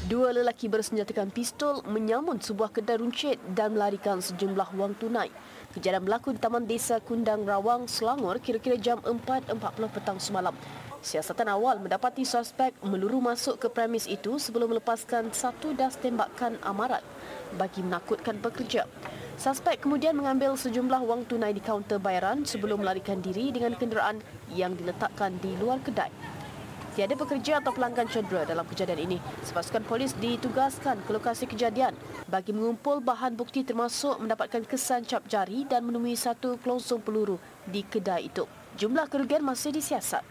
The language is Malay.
Dua lelaki bersenjatakan pistol menyamun sebuah kedai runcit dan melarikan sejumlah wang tunai. Kejadian berlaku di Taman Desa Kundang Rawang, Selangor kira-kira jam 4.40 petang semalam. Siasatan awal mendapati suspek meluru masuk ke premis itu sebelum melepaskan satu das tembakan amarat bagi menakutkan pekerja. Suspek kemudian mengambil sejumlah wang tunai di kaunter bayaran sebelum melarikan diri dengan kenderaan yang diletakkan di luar kedai. Tiada pekerja atau pelanggan cedera dalam kejadian ini. Sepasukan polis ditugaskan ke lokasi kejadian bagi mengumpul bahan bukti termasuk mendapatkan kesan cap jari dan menemui satu kelonsong peluru di kedai itu. Jumlah kerugian masih disiasat.